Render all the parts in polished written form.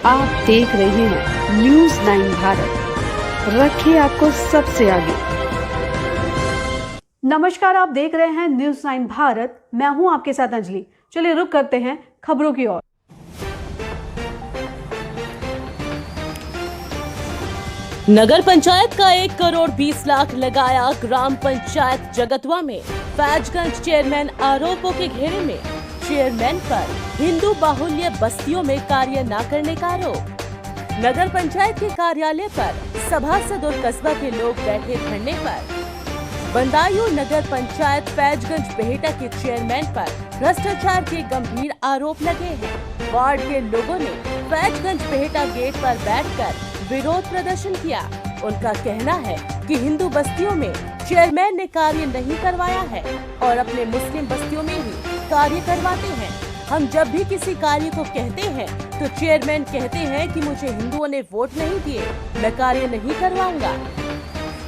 आप देख रहे हैं न्यूज़ 9 भारत, रखिए आपको सबसे आगे। नमस्कार, आप देख रहे हैं न्यूज़ 9 भारत। मैं हूं आपके साथ अंजलि। चलिए रुक करते हैं खबरों की ओर। नगर पंचायत का 1 करोड़ 20 लाख लगाया ग्राम पंचायत जगतवा में। फैजगंज चेयरमैन आरोपों के घेरे में। चेयरमैन पर हिंदू बाहुल्य बस्तियों में कार्य न करने का आरोप। नगर पंचायत के कार्यालय पर सभासद और कस्बा के लोग बैठे धरने पर। बंदायूं नगर पंचायत फैजगंज बेहटा के चेयरमैन पर भ्रष्टाचार के गंभीर आरोप लगे हैं। वार्ड के लोगों ने फैजगंज बेहटा गेट पर बैठकर विरोध प्रदर्शन किया। उनका कहना है कि हिंदू बस्तियों में चेयरमैन ने कार्य नहीं करवाया है और अपने मुस्लिम बस्तियों में ही कार्य करवाते हैं। हम जब भी किसी कार्य को कहते हैं तो चेयरमैन कहते हैं कि मुझे हिंदुओं ने वोट नहीं दिए, मैं कार्य नहीं करवाऊंगा।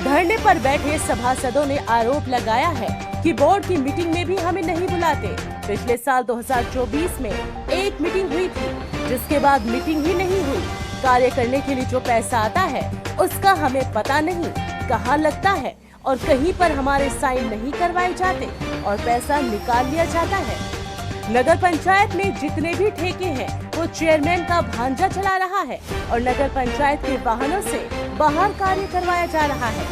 धरने पर बैठे सभासदों ने आरोप लगाया है कि बोर्ड की मीटिंग में भी हमें नहीं बुलाते। पिछले साल 2024 में एक मीटिंग हुई थी, जिसके बाद मीटिंग ही नहीं हुई। कार्य करने के लिए जो पैसा आता है उसका हमें पता नहीं कहाँ लगता है और कहीं पर हमारे साइन नहीं करवाए जाते और पैसा निकाल लिया जाता है। नगर पंचायत में जितने भी ठेके हैं वो चेयरमैन का भांजा चला रहा है और नगर पंचायत के वाहनों से बाहर कार्य करवाया जा रहा है।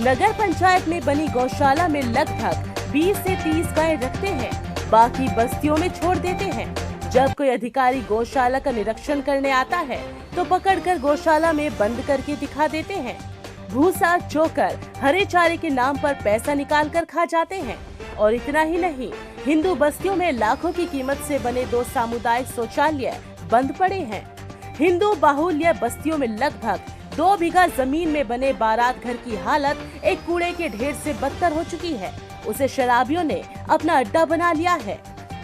नगर पंचायत में बनी गौशाला में लगभग 20 से 30 गायें रखते हैं, बाकी बस्तियों में छोड़ देते हैं। जब कोई अधिकारी गौशाला का निरीक्षण करने आता है तो पकड़कर गौशाला में बंद करके दिखा देते हैं। भूसा, चोकर, हरे चारे के नाम पर पैसा निकाल कर खा जाते हैं। और इतना ही नहीं, हिंदू बस्तियों में लाखों की कीमत से बने 2 सामुदायिक शौचालय बंद पड़े हैं। हिंदू बाहुल्य बस्तियों में लगभग 2 बीघा जमीन में बने बारात घर की हालत एक कूड़े के ढेर से बदतर हो चुकी है। उसे शराबियों ने अपना अड्डा बना लिया है।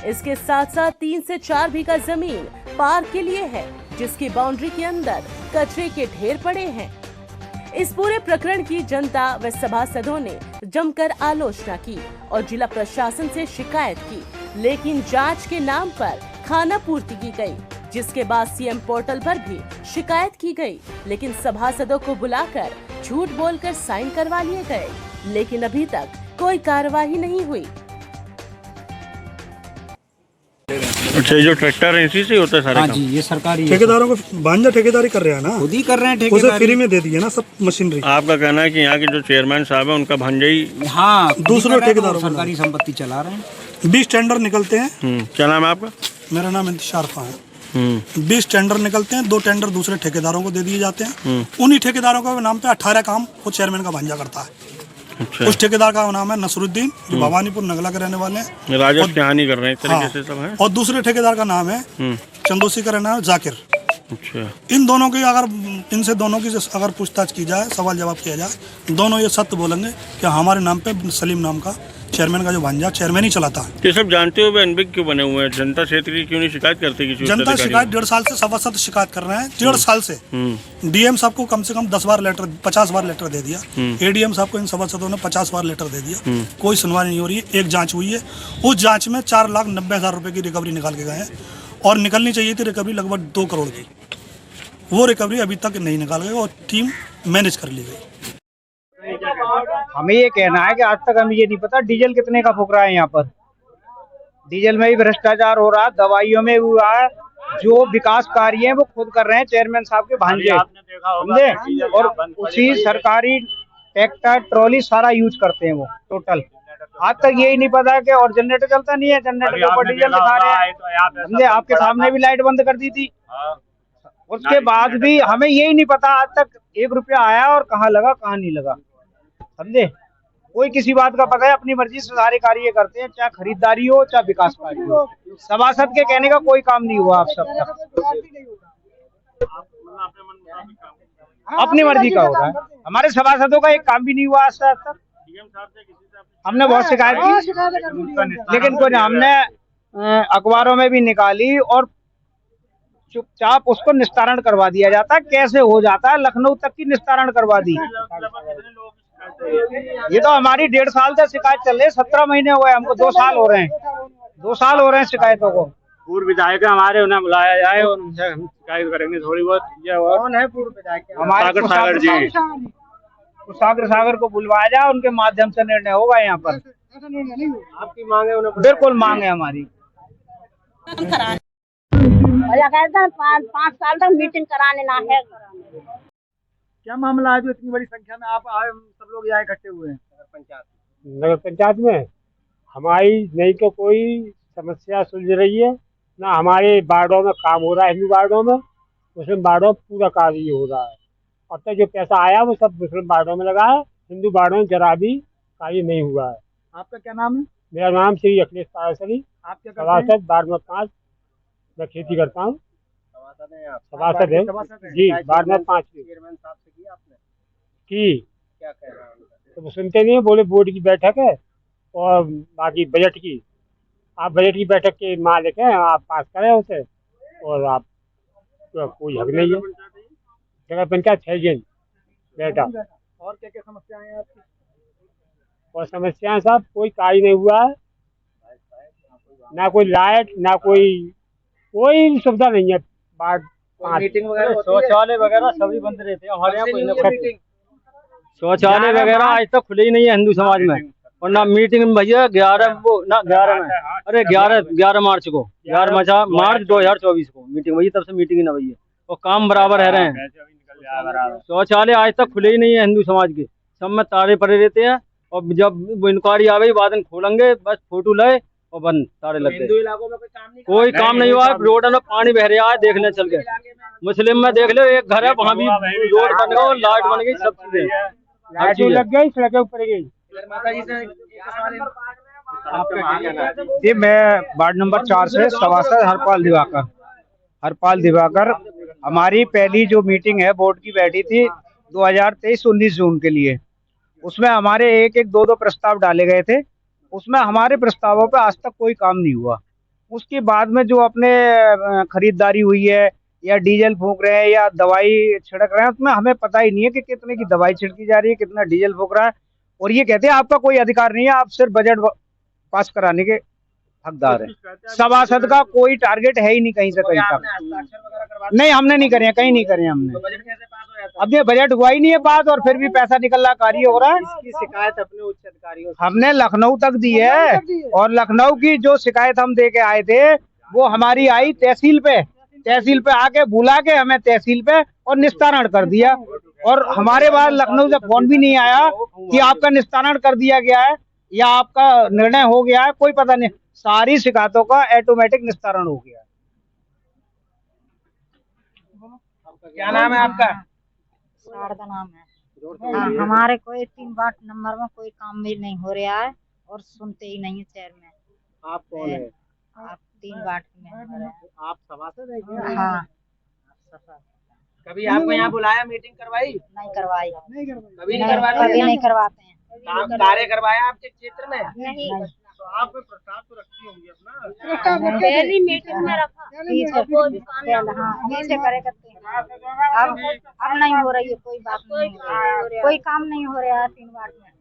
इसके साथ साथ 3 से 4 बीघा जमीन पार्क के लिए है, जिसकी बाउंड्री के अंदर कचरे के ढेर पड़े हैं। इस पूरे प्रकरण की जनता व सभासदों ने जमकर आलोचना की और जिला प्रशासन से शिकायत की, लेकिन जांच के नाम पर खाना पूर्ति की गई, जिसके बाद सीएम पोर्टल पर भी शिकायत की गई, लेकिन सभासदों को बुलाकर झूठ बोलकर साइन करवा लिए गए, लेकिन अभी तक कोई कार्रवाई नहीं हुई। अच्छा, ये जो ट्रैक्टर है इसी से होता है सारा काम? जी, ये सरकारी ठेकेदारों को भांजा ठेकेदारी कर रहे हैं ना, खुद ही कर रहे हैं उसे ठेकेदारी। फ्री में दे दिए ना सब मशीनरी। आपका कहना है कि यहाँ के जो चेयरमैन साहब है उनका भांजा ही? हाँ, दूसरे ठेकेदारों को सरकारी संपत्ति चला रहे हैं। 20 टेंडर निकलते हैं। क्या नाम है आपका? मेरा नाम इंतशार खां है। 20 टेंडर निकलते हैं, 2 टेंडर दूसरे ठेकेदारों को दे दिए जाते हैं। उन्हीं ठेकेदारों के नाम पे 18 काम वो चेयरमैन का भांजा करता है। अच्छा। उस ठेकेदार का नाम है नसरुद्दीन, जो भवानीपुर नगला के रहने वाले हैं। राजस्व की हानि कर रहे हैं इस तरीके से सब है। और दूसरे ठेकेदार का नाम है चंदोसी का रहना है जाकिर। अच्छा। इन दोनों की अगर इनसे दोनों की अगर पूछताछ की जाए, सवाल जवाब किया जाए, दोनों ये सत्य बोलेंगे कि हमारे नाम पे सलीम नाम का चेयरमैन का जो भांजा चेयरमैन ही चलाता है। ये सब जानते हुए अनभिज्ञ क्यों बने हुए हैं? जनता क्षेत्र की क्यों नहीं शिकायत करते किसी? जनता शिकायत 1.5 साल से सभासद शिकायत कर रहे हैं। 1.5 साल से डीएम साहब को कम से कम 10 बार लेटर, 50 बार लेटर दे दिया। एडीएम साहब को इन सभासदों ने 50 बार लेटर दे दिया। कोई सुनवाई नहीं हो रही है। एक जांच हुई है, उस जांच में 4,90,000 रुपए की रिकवरी निकाल के गए हैं और निकलनी चाहिए थी रिकवरी लगभग 2 करोड़ की। वो रिकवरी अभी तक नहीं निकाल गए और टीम मैनेज कर ली गई। हमें ये कहना है कि आज तक हमें ये नहीं पता डीजल कितने का फूक रहा है। यहाँ पर डीजल में भी भ्रष्टाचार हो रहा है, दवाइयों में भी हुआ है। जो विकास कार्य है वो खुद कर रहे हैं चेयरमैन साहब के भांजे, समझे। और उसी सरकारी ट्रैक्टर ट्रॉली सारा यूज करते हैं वो टोटल। आज तक यही नहीं पता कि और जनरेटर चलता नहीं है, जनरेटर के ऊपर डीजल दिखा रहे हैं, समझे। आपके सामने भी लाइट बंद कर दी थी, उसके बाद भी हमें यही नहीं पता आज तक 1 रुपया आया और कहाँ लगा कहाँ नहीं लगा, समझे। कोई किसी बात का पता है, अपनी मर्जी से सारे कार्य करते हैं, चाहे खरीदारी हो चाहे विकास कार्य हो। सभासद के कहने का कोई काम नहीं हुआ आप सब तक। अपनी मर्जी का हो रहा है। हमारे सभासदों का एक काम भी नहीं हुआ आज तक। हमने बहुत शिकायत की, लेकिन कोई हमने अखबारों में भी निकाली और चुपचाप उसको निस्तारण करवा दिया जाता है। कैसे हो जाता है, लखनऊ तक की निस्तारण करवा दी। ये तो हमारी 1.5 साल से शिकायत चल रही है। 17 महीने हुए हमको, 2 साल हो रहे हैं, 2 साल हो रहे हैं शिकायतों को, पूर्व विधायक हमारे, उन्हें बुलाया जाए और उनसे हम शिकायत करेंगे थोड़ी बहुत। कौन है पूर्व विधायक? हमारे कुशाग्र सागर को बुलवाया जाए, उनके माध्यम से निर्णय होगा यहाँ पर। आपकी मांगे उन्हें बिल्कुल मांगे हमारी। 5 साल तक मीटिंग कराने ना है। क्या मामला है जो इतनी बड़ी संख्या में आप आए, सब लोग यहाँ इकट्ठे हुए हैं? नगर पंचायत में हमारी नहीं तो कोई समस्या सुलझ रही है, ना हमारे वार्डों में काम हो रहा है। हिंदू वार्डों में, मुस्लिम वार्डों में पूरा कार्य हो रहा है। अब तक जो पैसा आया वो सब मुस्लिम वार्डों में लगा है, हिंदू वार्डों में जरा भी कार्य नहीं हुआ है। आपका क्या नाम है? मेरा नाम श्री अखिलेश पारासरी, आप क्या सभासद वार्ड नंबर 5। मैं खेती करता हूँ। सभासद है जी, वार्ड नंबर 5 की। क्या कह रहा है? तो वो सुनते नहीं है, बोले बोर्ड की बैठक है और बाकी बजट की। आप बजट की बैठक के मालिक हैं, आप पास करें उसे, और आप तो कोई हक नहीं है। नगर पंचायत 6 दिन बैठा। और क्या क्या समस्याएं हैं आपकी? और समस्याएं साहब कोई कार्य नहीं हुआ है, ना कोई लाइट, ना कोई सुविधा नहीं है। वार्ड 5 शौचालय वगैरह सभी बंद रहते हैं हमारे यहाँ। शौचालय वगैरह आज तक खुले ही नहीं है हिंदू समाज में। और ना मीटिंग में भैया 11 में, अरे 11 मार्च को, 11 मार्च 2024 को मीटिंग भैया, तब से मीटिंग ही ना भैया। और काम बराबर रह रहे हैं। शौचालय आज तक खुले ही नहीं है हिंदू समाज के, सब में ताले पड़े रहते हैं। और जब इंक्वायरी आ गई बाद में खोलेंगे, बस फोटो लगे और बंद, ताले लग गए। कोई काम नहीं हुआ है। रोड में पानी बह रहा है, देखने चल गए। मुस्लिम में देख लो, एक घर है वहाँ भी रोड बन गया और लाइट बन गई, सब चीजें लग गई, सड़कें ऊपर गई। जी, मैं वार्ड नंबर 4 से सभासद हरपाल दिवाकर। हमारी पहली जो मीटिंग है बोर्ड की बैठी थी 2023-19 जून के लिए। उसमें हमारे एक 2 प्रस्ताव डाले गए थे। उसमें हमारे प्रस्तावों पे आज तक कोई काम नहीं हुआ। उसके बाद में जो अपने खरीदारी हुई है, या डीजल फूंक रहे हैं या दवाई छिड़क रहे हैं, उसमें हमें पता ही नहीं है कि कितने की दवाई छिड़की जा रही है, कितना डीजल फूंक रहा है। और ये कहते हैं आपका कोई अधिकार नहीं है, आप सिर्फ बजट पास कराने के हकदार है। सभासद का कोई टारगेट है ही नहीं कहीं से कहीं तक। नहीं, हमने नहीं करे, कहीं नहीं करे हमने। अब ये बजट हुआ ही नहीं है बात, और फिर भी पैसा निकल रहा, कार्य हो रहा है। इसकी शिकायत अपने उच्च अधिकारियों से हमने लखनऊ तक दी है, और लखनऊ की जो शिकायत हम दे के आए थे वो हमारी आई तहसील पे आके बुला के हमें तहसील पे और निस्तारण कर दिया। और हमारे पास लखनऊ से फोन भी नहीं आया कि आपका निस्तारण कर दिया गया है या आपका निर्णय हो गया है, कोई पता नहीं। सारी शिकायतों का ऑटोमेटिक निस्तारण हो गया। क्या नाम है आपका? शारदा नाम है। हमारे कोई 3 वार्ड नंबर में कोई काम भी नहीं हो रहा है और सुनते ही नहीं है चेयरमैन। आप कौन है? आप 3 वार्ड में आप सभासद है? हाँ। कभी आपको यहाँ बुलाया, मीटिंग करवाई? नहीं करवाई। कभी नहीं करवाते? कभी नहीं करवाते हैं। कार्य करवाया आपके क्षेत्र में? नहीं। तो आप प्रस्ताव तो रखी होंगी अपना? पहली मीटिंग में रखा। हाँ, ऐसे करे करते हैं। अब नहीं हो रही है कोई बात, नहीं हो रही है, कोई काम नहीं हो रहा है 3 वार्ड में।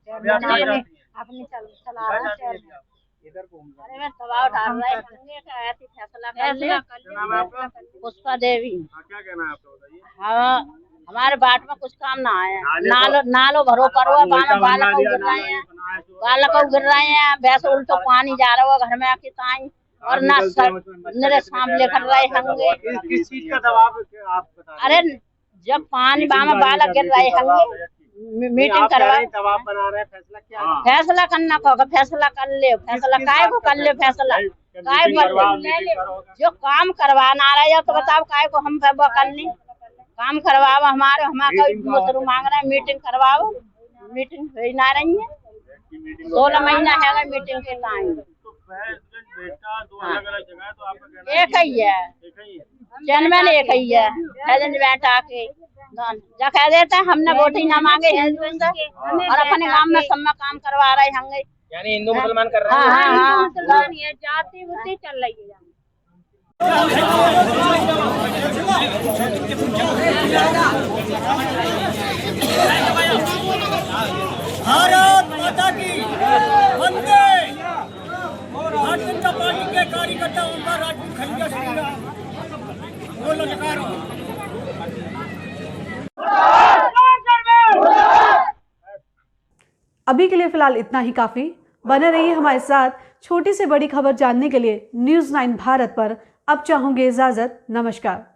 चेयरमैन अपनी चला रहा है चेयरमैन। अरे मैं दबाव डाल रहा है, ऐसी फैसला कर ले। पुष्पा देवी। क्या कहना है आपका, बताइए। हाँ, हमारे बाट में कुछ काम ना आए। नालो भरो पर बालक गिर रहे हैं, वैसे उल्टो पानी जा रहा है घर में आके ताई, और ना मेरे सांप लेकर रहे होंगे। किस चीज का दबाव आप बता? अरे जब पानी में बालक गिर रहे होंगे, मीटिंग करवा, दबाव बना रहे हैं। फैसला क्या? फैसला करना होगा। फैसला कर ले, फैसला काय को कर ले, फैसला काय कर ले। जो काम करवाना आ रहा है तो बताओ काय को हम कर ले। काम करवाओ, हमारा मशरू मांग रहे हैं, मीटिंग करवाओ। मीटिंग हो ही ना रही है। 16 महीना है मीटिंग के टाइम। एक ही है चेयरमैन, एक ही है बैठा के जो कह देते हैं हमने वोट ही ना मांगे हिंदू से, और अपने गांव में सब में काम करवा रहे होंगे। यानी हिंदू मुसलमान कर रहे हैं? हाँ, मुसलमान ये जाति बुद्धि चल रही है। भारत माता की वंदे। भारतीय जनता पार्टी के कार्यकर्ताओं का अभी के लिए फिलहाल इतना ही काफी। बने रहिए हमारे साथ। छोटी से बड़ी खबर जानने के लिए न्यूज़ 9 भारत पर अब चाहूंगी इजाजत। नमस्कार।